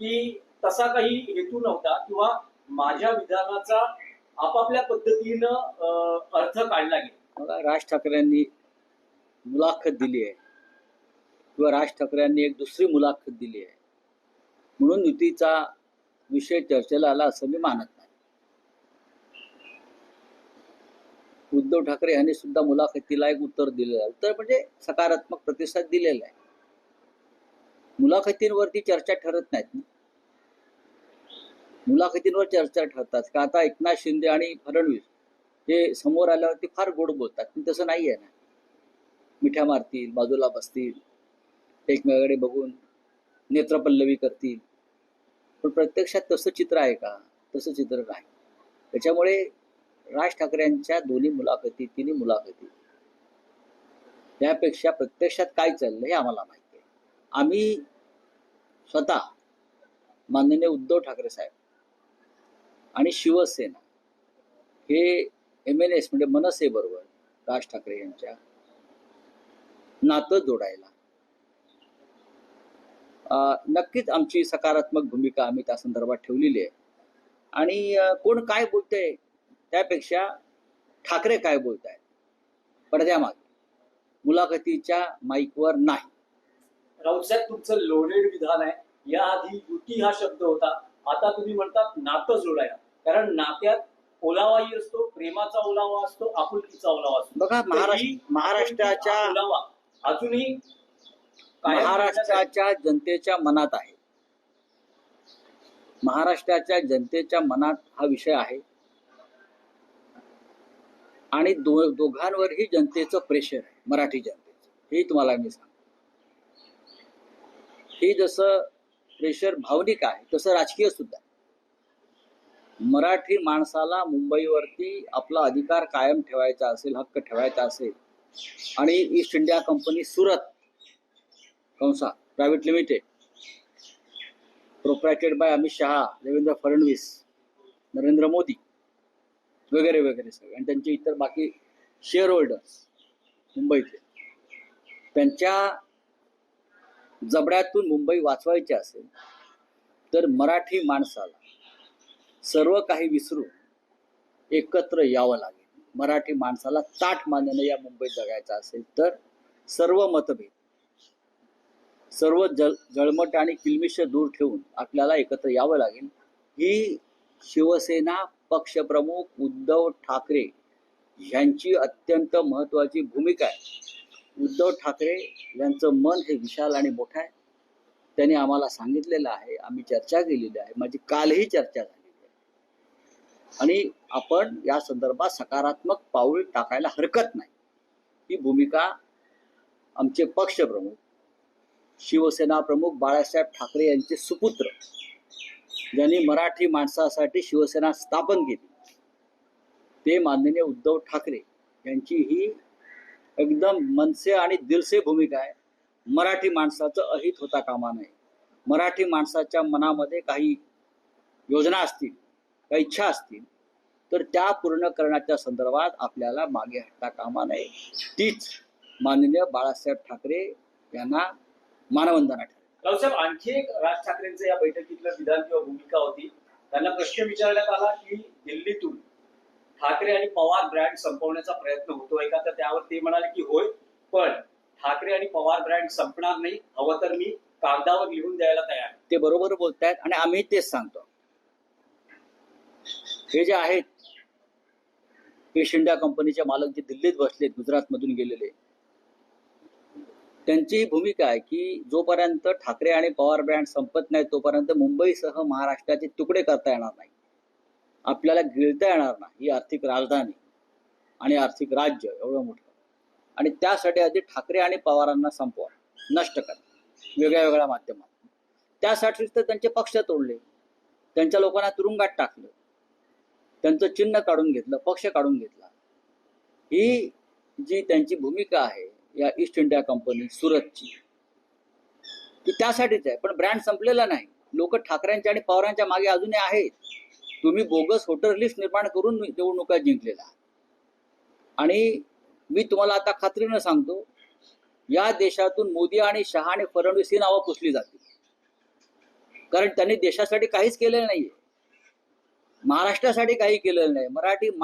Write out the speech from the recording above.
की तसा काही हेतू नव्हता किंवा माझ्या विधानाचा आपापल्या पद्धतीनं अर्थ काढला गेला. बघा, राज ठाकरेंनी मुलाखत दिली आहे किंवा राज ठाकरेंनी एक दुसरी मुलाखत दिली आहे म्हणून युतीचा विषय चर्चेला आला असं मी मानत नाही. उद्धव ठाकरे यांनी सुद्धा मुलाखतीला एक उत्तर दिलेलं आहे. उत्तर म्हणजे सकारात्मक प्रतिसाद दिलेला आहे. मुलाखतींवरती चर्चा ठरत नाहीत. मुलाखतींवर चर्चा ठरतात का? आता एकनाथ शिंदे आणि फडणवीस हे समोर आल्यावरती फार गोड बोलतात, पण तसं नाही आहे ना. मिठ्या मारतील, बाजूला बसतील, एकमेकाकडे बघून नेत्रपल्लवी करतील, पण प्रत्यक्षात तसं चित्र आहे का? तसं चित्र नाही. त्याच्यामुळे राज ठाकरेंच्या दोन्ही मुलाखती, तिन्ही मुलाखती, त्यापेक्षा प्रत्यक्षात काय चाललंय हे आम्हाला माहिती आहे. आम्ही स्वतः माननीय उद्धव ठाकरे साहेब आणि शिवसेना हे MNS म्हणजे मनसे बरोबर राज ठाकरे यांच्या नातं जोडायला नक्कीच आमची सकारात्मक भूमिका आम्ही त्या संदर्भात ठेवलेली आहे. आणि कोण काय बोलतंय त्यापेक्षा ठाकरे काय बोलतायत पडद्यामागे, मुलाखतीच्या माईकवर नाही. राऊत साहेब, तुमचं लोडेड विधान आहे. याआधी युती हा शब्द होता, आता तुम्ही म्हणतात नातं जोडायला. कारण नात्यात ओलावाही असतो, प्रेमाचा ओलावा असतो, आपुलकीचा ओलावा असतो. बघा, महाराष्ट्राच्या ओलावा अजूनही महाराष्ट्राच्या जनतेच्या मनात आहे. महाराष्ट्राच्या जनतेच्या मनात हा विषय आहे आणि दोघांवरही जनतेचं प्रेशर आहे, मराठी जनतेचं. हे तुम्हाला मी सांगतो. हे जसं प्रेशर भावनिक आहे तसं राजकीय सुद्धा. मराठी माणसाला मुंबईवरती आपला अधिकार कायम ठेवायचा असेल, हक्क ठेवायचा असेल आणि ईस्ट इंडिया कंपनी सुरत कंसा private limited, proprieted by Amit Shah, Devendra Fadnavis, Narendra Modi वगैरे वगैरे सगळे, आणि त्यांचे इतर बाकी शेअर होल्डर्स मुंबईतले, त्यांच्या जबड्यातून मुंबई वाचवायची असेल तर मराठी माणसाला सर्व काही विसरून एकत्र यावं लागेल. मराठी माणसाला ताठ मानेनं या मुंबईत जगायचं असेल तर सर्व मतभेद, सर्व जळमट आणि किलमिश दूर ठेवून आपल्याला एकत्र यावं लागेल. ही शिवसेना पक्षप्रमुख उद्धव ठाकरे यांची अत्यंत महत्त्वाची भूमिका आहे. उद्धव ठाकरे यांचं मन हे विशाल आणि मोठं आहे. त्यांनी आम्हाला सांगितलेलं आहे, आम्ही चर्चा केलेली आहे, माझी कालही चर्चा झालेली आहे, आणि आपण या संदर्भात सकारात्मक पाऊल टाकायला हरकत नाही. ही भूमिका आमचे पक्षप्रमुख शिवसेना प्रमुख बाळासाहेब ठाकरे यांचे सुपुत्र, ज्यांनी मराठी माणसासाठी शिवसेना स्थापन केली, ते माननीय उद्धव ठाकरे यांची ही एकदम मनसे आणि दिलसे भूमिका आहे. मराठी माणसाचं अहित होता कामा नये. मराठी माणसाच्या मनामध्ये काही योजना असतील, काही इच्छा असतील तर त्या पूर्ण करण्याच्या संदर्भात आपल्याला मागे हटता कामा नये. तीच माननीय बाळासाहेब ठाकरे यांना मानवंदना ठरेल. रावसाहेब, आणखी एक राज ठाकरेंचं या बैठकीतलं विधान किंवा भूमिका होती. त्यांना प्रश्न विचारण्यात आला की दिल्लीतून ठाकरे आणि पवार ब्रँड संपवण्याचा प्रयत्न होतोय का? तर त्यावर ते म्हणाले की होय, पण ठाकरे आणि पवार ब्रँड संपणार नाही, हवं तर मी कागदावर लिहून द्यायला तयार आहे. ते बरोबर बोलतायत आणि आम्ही तेच सांगतो. हे जे आहेत ईस्ट इंडिया कंपनीचे मालक जे दिल्लीत बसलेत, गुजरातमधून गेलेले, त्यांची भूमिका आहे की जोपर्यंत ठाकरे आणि पवार ब्रँड संपत नाही तोपर्यंत मुंबईसह महाराष्ट्राचे तुकडे करता येणार नाही, आपल्याला गिळता येणार नाही. ही आर्थिक राजधानी आणि आर्थिक राज्य एवढं मोठं, आणि त्यासाठी आधी ठाकरे आणि पवारांना संपवा, नष्ट करा वेगळ्या वेगळ्या माध्यमातून. त्यासाठीच तर त्यांचे पक्ष तोडले, त्यांच्या लोकांना तुरुंगात टाकलं, त्यांचं चिन्ह काढून घेतलं, पक्ष काढून घेतला. ही जी त्यांची भूमिका आहे या ईस्ट इंडिया कंपनी सुरतची, ती त्यासाठीच आहे. पण ब्रँड संपलेला नाही. लोक ठाकरेंच्या आणि पवारांच्या मागे अजूनही आहेत. तुम्ही बोगस वोटर लिस्ट निर्माण करून निवडणुका जिंकलेला आहात. आणि मी तुम्हाला आता खात्रीनं सांगतो, या देशातून मोदी आणि शहा आणि फडणवीस ही नावं पुसली जातील. कारण त्यांनी देशासाठी काहीच केलेलं नाहीये, महाराष्ट्रासाठी काही केलेलं नाही. मराठी